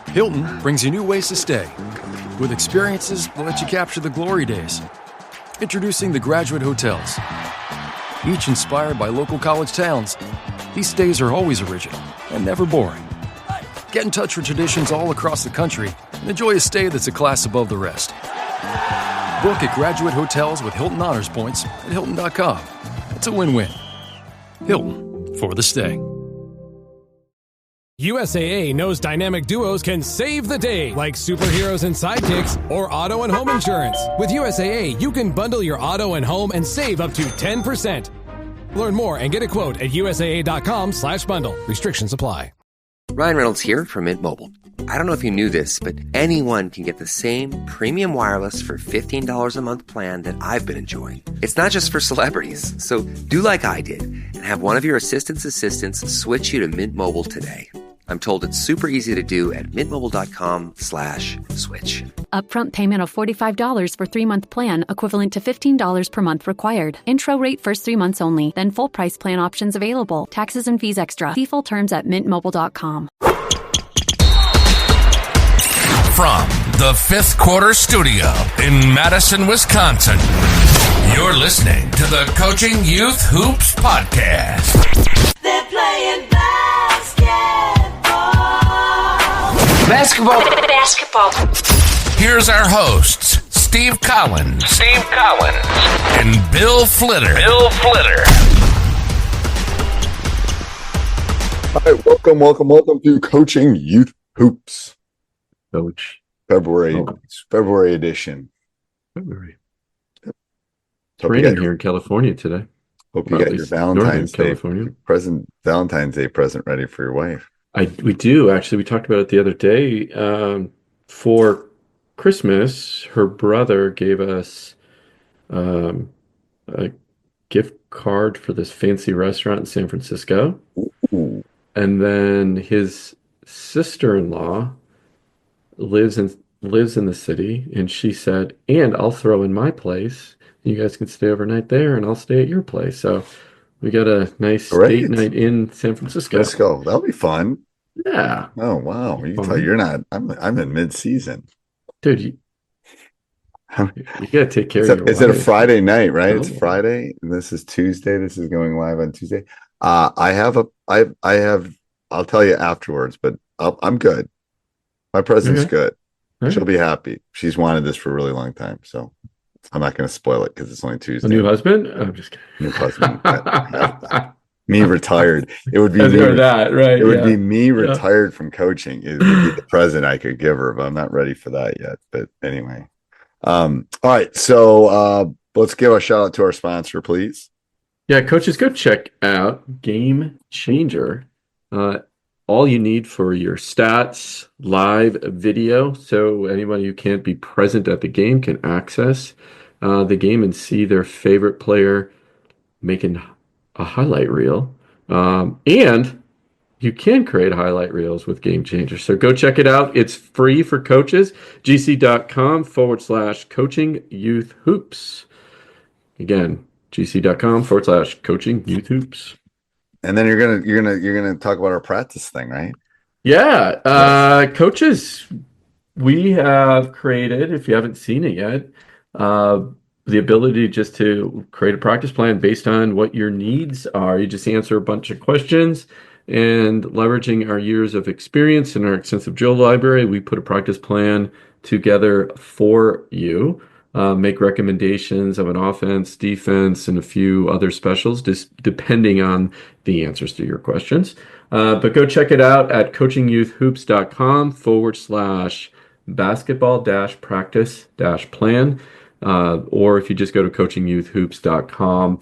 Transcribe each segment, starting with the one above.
Hilton brings you new ways to stay, with experiences that let you capture the glory days. Introducing the Graduate Hotels. Each inspired by local college towns, these stays are always original and never boring. Get in touch with traditions all across the country and enjoy a stay that's a class above the rest. Book at Graduate Hotels with Hilton Honors Points at Hilton.com. It's a win-win. Hilton, for the stay. USAA knows dynamic duos can save the day, like superheroes and sidekicks or auto and home insurance. With USAA, you can bundle your auto and home and save up to 10%. Learn more and get a quote at USAA.com/bundle. Restrictions apply. Ryan Reynolds here from Mint Mobile. I don't know if you knew this, but anyone can get the same premium wireless for $15 a month plan that I've been enjoying. It's not just for celebrities. So do like I did and have one of your assistants switch you to Mint Mobile today. I'm told it's super easy to do at mintmobile.com/switch. Upfront payment of $45 for 3-month plan, equivalent to $15 per month required. Intro rate first 3 months only, then full price plan options available. Taxes and fees extra. See full terms at mintmobile.com. From the Fifth Quarter Studio in Madison, Wisconsin, you're listening to the Coaching Youth Hoops Podcast. They're playing basketball. Here's our hosts, Steve Collins, and Bill Flitter. All right, welcome to Coaching Youth Hoops. Coach. February edition. February. It's raining here in California today. Hope you got your Valentine's Day present ready for your wife. We do, actually. We talked about it the other day. For Christmas, her brother gave us a gift card for this fancy restaurant in San Francisco. Ooh. And then his sister-in-law lives in the city, and she said, and I'll throw in my place. You guys can stay overnight there, and I'll stay at your place. So we got a nice date night in San Francisco. Let's go. That'll be fun. Yeah. Oh wow. You thought you're not. I'm in mid-season, dude. You gotta take care of your Is wife. it a Friday night? Right. Oh. It's Friday. And this is Tuesday. This is going live on Tuesday. I have. I'll tell you afterwards. But I'm good. My present's good. Right. She'll be happy. She's wanted this for a really long time. So I'm not going to spoil it because it's only Tuesday. A new husband? I'm just kidding. New husband. Me retired. It would be me, that, right? It would be me retired from coaching. It would be the present I could give her, but I'm not ready for that yet. But anyway. All right. So let's give a shout out to our sponsor, please. Yeah, coaches, go check out Game Changer. All you need for your stats, live video, so anybody who can't be present at the game can access the game and see their favorite player making a highlight reel. And you can create highlight reels with Game Changer. So go check it out. It's free for coaches. gc.com/coaching youth hoops. Again, gc.com/coaching youth hoops. And then you're gonna talk about our practice thing, right? Yeah. Coaches, we have created, if you haven't seen it yet, the ability just to create a practice plan based on what your needs are. You just answer a bunch of questions, and leveraging our years of experience and our extensive drill library, we put a practice plan together for you. Make recommendations of an offense, defense, and a few other specials, just depending on the answers to your questions. But go check it out at coachingyouthhoops.com/basketball-practice-plan. Or if you just go to coachingyouthhoops.com,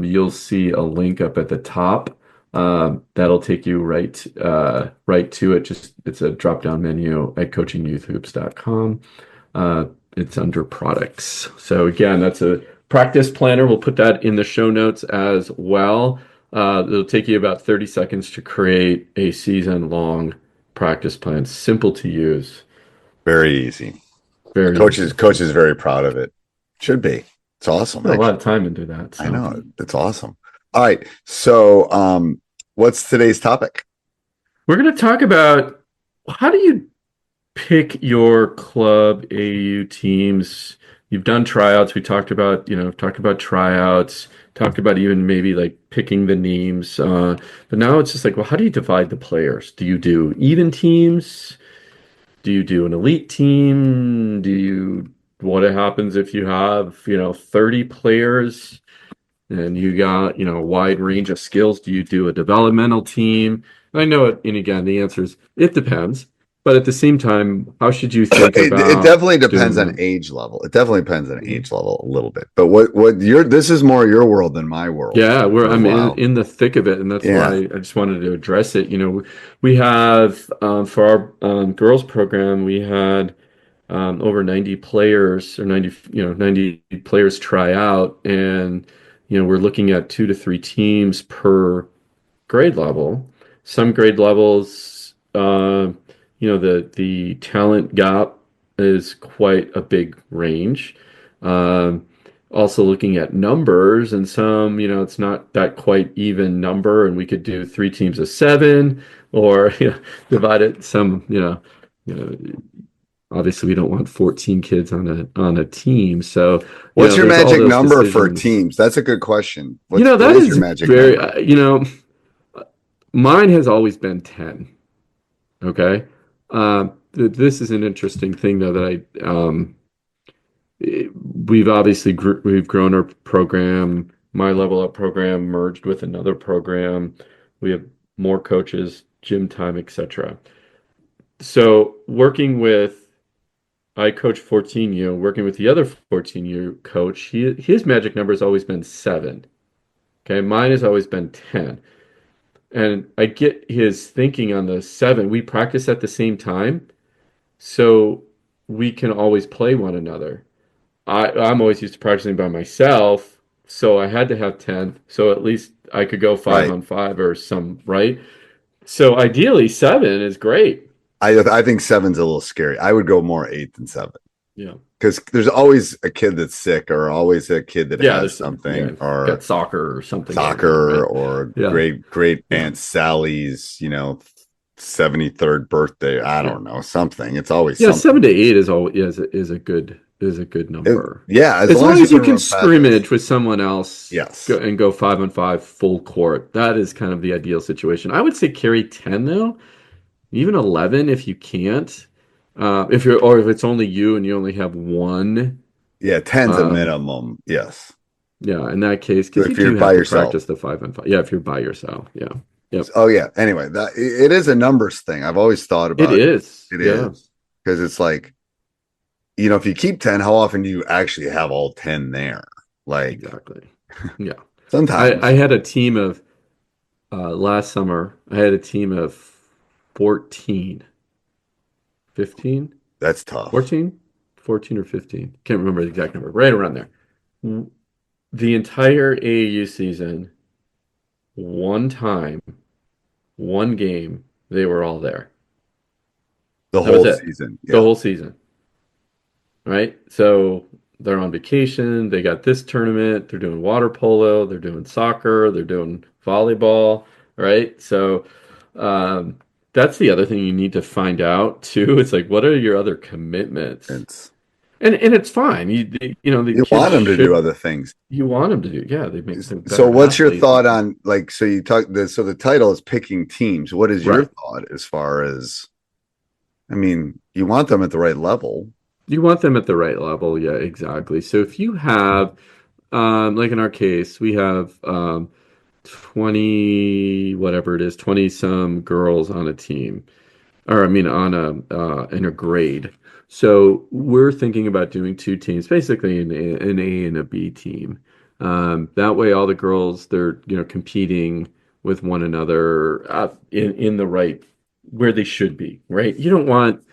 you'll see a link up at the top. That'll take you right to it. It's a drop-down menu at coachingyouthhoops.com. It's under products. So again, that's a practice planner. We'll put that in the show notes as well. It'll take you about 30 seconds to create a season-long practice plan. Simple to use. Very easy. Coach is very proud of it. Should be. It's awesome. Put a lot of time into that. So. I know. It's awesome. All right. So what's today's topic? We're going to talk about how do you pick your club AU teams? You've done tryouts. We talked about tryouts, talked about even maybe like picking the names. But now it's just like, well, how do you divide the players? Do you do even teams? Do you do an elite team? What happens if you have, 30 players and you got, a wide range of skills? Do you do a developmental team? I know it, and again, the answer is it depends. But at the same time, how should you think It about definitely doing depends on them? age level. It definitely depends on Mhm. age level a little bit. But what you're this is more your world than my world Yeah, for a I'm while. in the thick of it, and that's why Yeah. I just wanted to address it. We have for our girls program, we had over 90 players or 90 players try out, and we're looking at 2 to 3 teams per grade level. Some grade levels, the talent gap is quite a big range. Um, Also looking at numbers, and some, it's not that quite even number, and we could do 3 teams of 7, or divide it some, you know, obviously we don't want 14 kids on a team, so What's your there's all magic those number for decisions. teams? That's a good question. What That is your is magic very, number? mine has always been 10. Okay. This is an interesting thing, though, that we've grown our program. My level up program merged with another program. We have more coaches, gym time, etc. So I coach 14U, working with the other 14U coach, his magic number has always been 7. Okay. Mine has always been 10. And I get his thinking on the 7. We practice at the same time, so we can always play one another. I'm always used to practicing by myself, so I had to have 10, so at least I could go five Right. on five or some, right? So ideally, 7 is great. I think seven's a little scary. I would go more eight than seven Yeah. because there's always a kid that's sick or always a kid that Yeah, has there's something got or soccer or something going on, soccer right? or Yeah. great Yeah. Aunt Sally's, 73rd birthday. I Yeah. don't know, something. It's always Yeah, something. 7 to 8 is a good number. Yeah, as As long long as you as you can can run past this. scrimmage with someone else Yes. and go 5 on 5 full court. That is kind of the ideal situation. I would say carry 10 though, even 11 if you can't. If it's only you and you only have one. Yeah, 10's a Um, minimum. Yes. yeah, in that case, because you If you're do by have to yourself. practice the 5 on 5. Yeah, if you're by yourself. Yeah. Yep. Oh yeah. Anyway, that it is a numbers thing. I've always thought It about is. it Yeah, is because it's like, if you keep 10, how often do you actually have all 10 there? Like exactly. Yeah. I sometimes. had a team of last summer, I had a team of 14, 15, That's tough. 14, 14 or 15. Can't remember the exact number. Right around there. The entire AAU season, one time, one game, they were all there. The That was whole it. season. The Yeah. whole season, right? So they're on vacation. They got this tournament. They're doing water polo. They're doing soccer. They're doing volleyball, right? So um, that's the other thing you need to find out too. It's like, what are your other commitments? It's And it's fine. The you kids want them to do should other things. you want them to do. Yeah, they make them So better what's your athletes. thought on like so you talk this so the title is picking teams. What is your Right. thought as far as you want them at the right level. You want them at the right level. Yeah, exactly. So if you have, like in our case, we have 20, whatever it is, 20 some girls on a team, or I mean, in a grade. So we're thinking about doing 2 teams, basically an A and a B team. That way, all the girls they're competing with one another in the right where they should be. Right? You don't want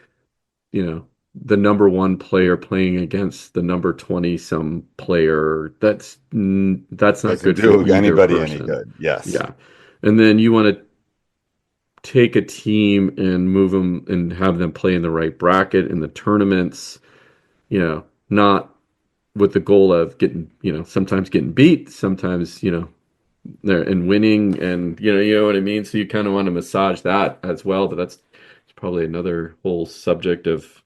the number one player playing against the number 20 some player. That's not Doesn't good for do either anybody any person. good. Yes. Yeah. And then you want to take a team and move them and have them play in the right bracket in the tournaments, not with the goal of getting, sometimes getting beat, sometimes, there and winning, and you know what I mean. So you kind of want to massage that as well, but that's it's probably another whole subject of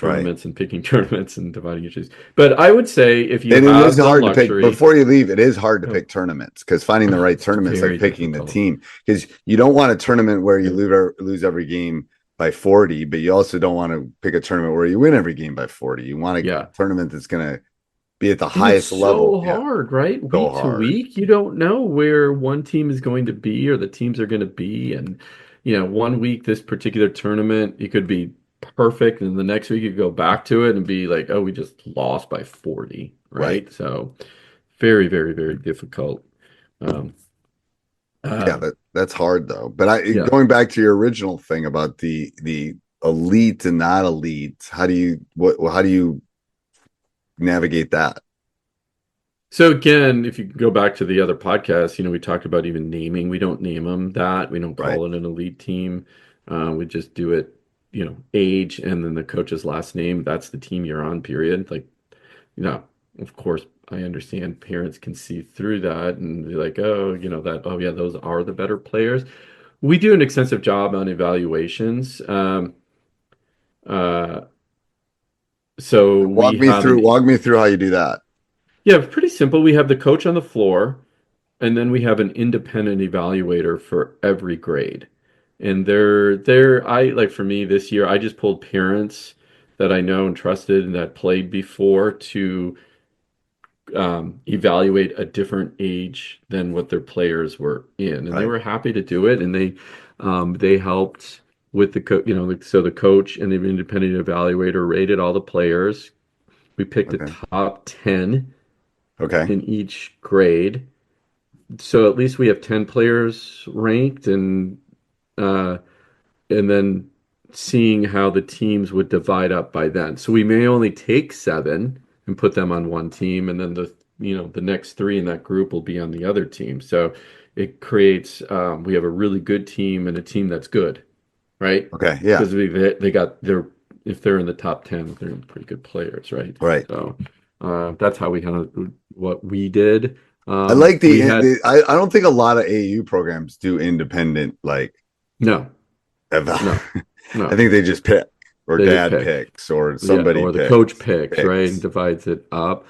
Right. tournaments and picking tournaments and dividing issues. But I would say if you And it is have the hard to pick luxury, before you leave. It is hard to oh, pick tournaments because finding the right it's tournament's like very picking the difficult. team because you don't want a tournament where you Yeah. lose every game by 40, but you also don't want to pick a tournament where you win every game by 40. You want a Yeah. tournament that's going to be at the And it's highest level. so Yeah, hard, right? so Week to hard. week, you don't know where one team is going to be or the teams are going to be. And, one week, this particular tournament, it could be perfect. And the next week, you go back to it and be like, oh, we just lost by 40, Right. right? So very, very, very difficult. Um, Yeah, uh, that's hard though. But I yeah. going back to your original thing about the elite and not elite, how do you navigate that? So again, if you go back to the other podcast, we talked about even naming. We don't name them that. We don't Right. call it an elite team. We just do it, age and then the coach's last name. That's the team you're on, period. Like, of course, I understand parents can see through that and be like, oh, oh yeah, those are the better players. We do an extensive job on evaluations. Uh, so we have Walk me through how you do that. yeah, pretty simple. We have the coach on the floor. And then we have an independent evaluator for every grade. And I like for me this year, I just pulled parents that I know and trusted and that played before to evaluate a different age than what their players were in. And they Right. were happy to do it. And they helped with the so the coach and the independent evaluator rated all the players. We picked the Okay. top 10 Okay. in each grade, so at least we have 10 players ranked, uh and then seeing how the teams would divide up by then. So we may only take 7 and put them on one team, and then the next 3 in that group will be on the other team. So it creates we have a really good team and a team that's good, right? Okay. Yeah. Because they got their if they're in the top 10, they're pretty good players, right? Right. So that's how we kind of what we did. I like We had I don't think a lot of AAU programs do independent like no, eval. no, I no. think they just pick or They just dad pick. picks or Yeah, somebody or the coach picks, right? And picks. divides it up.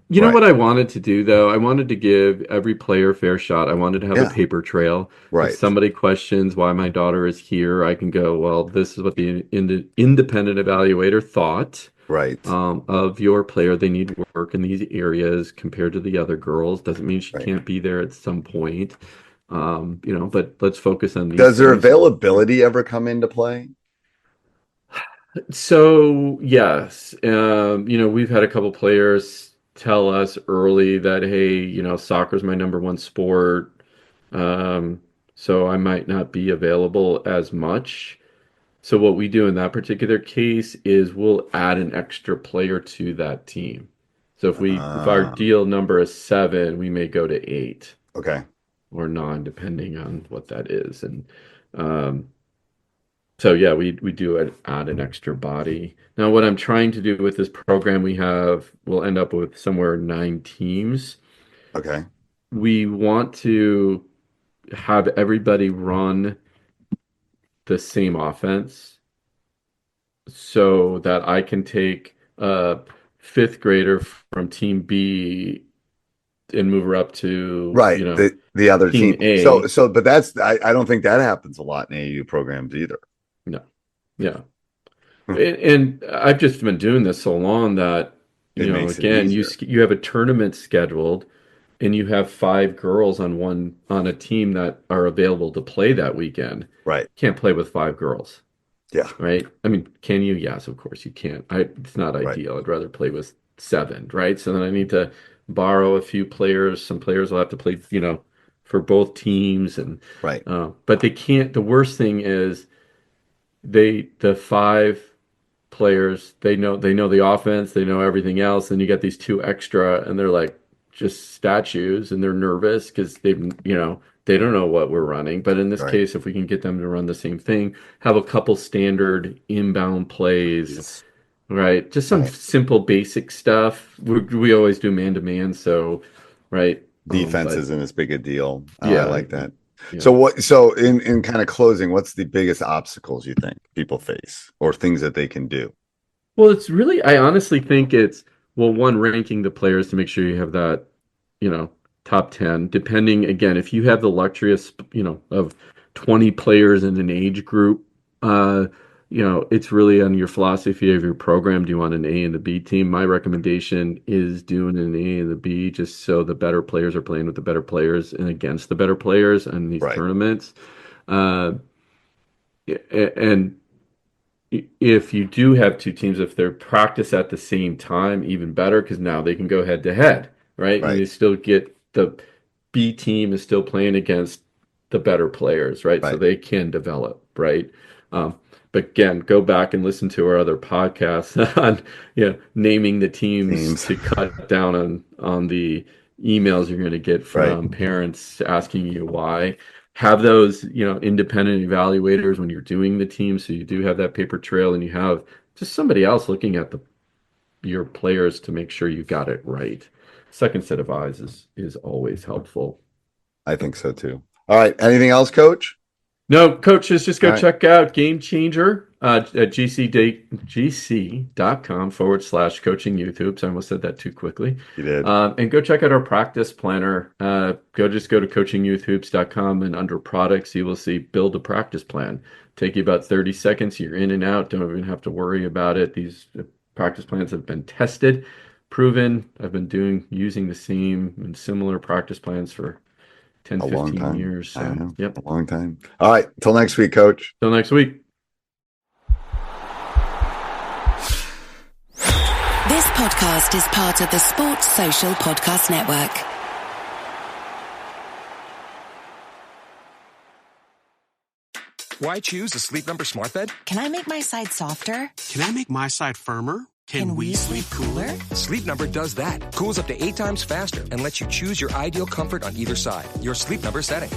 You know Right. what I wanted to do though? I wanted to give every player a fair shot. I wanted to have a Yeah. paper trail. If Right. somebody questions why my daughter is here, I can go, well, this is what the independent evaluator thought Right. of your player. They need work in these areas compared to the other girls. Doesn't mean she Right. can't be there at some point. But let's focus on these Does their things. availability ever come into play? So yes, we've had a couple players tell us early that, hey, soccer's my number one sport, um, so I might not be available as much. So what we do in that particular case is we'll add an extra player to that team. So if our Uh, deal number is 7, we may go to 8 okay. or 9, depending on what that is. And um, so yeah, we do add an extra body. Now, what I'm trying to do with this program, we'll end up with somewhere 9 teams. Okay. We want to have everybody run the same offense so that I can take a fifth grader from team B and move her up to, Right. The other team team. A. But I don't think that happens a lot in AAU programs either. No. Yeah. And I've just been doing this so long that, It makes it again, easier. you have a tournament scheduled and you have 5 girls on a team that are available to play that weekend. Right. Can't play with 5 girls, Yeah. right? I mean, can you? Yes, of course you can. It's not Right. ideal. I'd rather play with 7, right? So then I need to borrow a few players. Some players will have to play, for both teams, and Right. but they can't. The worst thing is the 5 players, they know the offense, they know everything else, and you get these 2 extra and they're like just statues and they're nervous because they don't know what we're running. But in this Right. case, if we can get them to run the same thing, have a couple standard inbound plays, Yes. right? Just some Right. simple basic stuff. We always do man to man, so right. Defense isn't as big a deal. Yeah, I like that. Yeah. So in kind of closing, what's the biggest obstacles you think people face or things that they can do? Well, I honestly think it's, well, one, ranking the players to make sure you have that, top 10, depending, again, if you have the luxury of 20 players in an age group, it's really on your philosophy of your program. Do you want an A and a B team? My recommendation is doing an A and a B, just so the better players are playing with the better players and against the better players in these tournaments. And if you do have two teams, if they're practice at the same time, even better, because now they can go head to head, right? And you still get the B team is still playing against the better players, right? So they can develop, right? But again, go back and listen to our other podcasts on naming the teams to cut down on the emails you're going to get from parents asking you why. Have those, independent evaluators when you're doing the team, so you do have that paper trail, and you have just somebody else looking at your players to make sure you got it right. Second set of eyes is always helpful. I think so too. All right. Anything else, Coach? No, coaches, just go check out Game Changer at gc.com/coaching youth hoops. I almost said that too quickly. You did. And go check out our practice planner. Go to coachingyouthhoops.com, and under products, you will see build a practice plan. Take you about 30 seconds. You're in and out. Don't even have to worry about it. These practice plans have been tested, proven. I've been using the same and similar practice plans for 10, 15 years. So, a long time. All right. Till next week, Coach. Till next week. This podcast is part of the Sports Social Podcast Network. Why choose a Sleep Number smart bed? Can I make my side softer? Can I make my side firmer? Can we sleep cooler? Sleep Number does that. Cools up to 8 times faster and lets you choose your ideal comfort on either side. Your Sleep Number setting.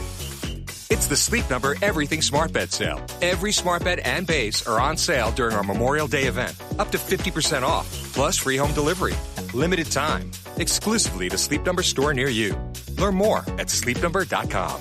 It's the Sleep Number Everything Smart Bed sale. Every smart bed and base are on sale during our Memorial Day event. Up to 50% off, plus free home delivery. Limited time. Exclusively to Sleep Number store near you. Learn more at sleepnumber.com.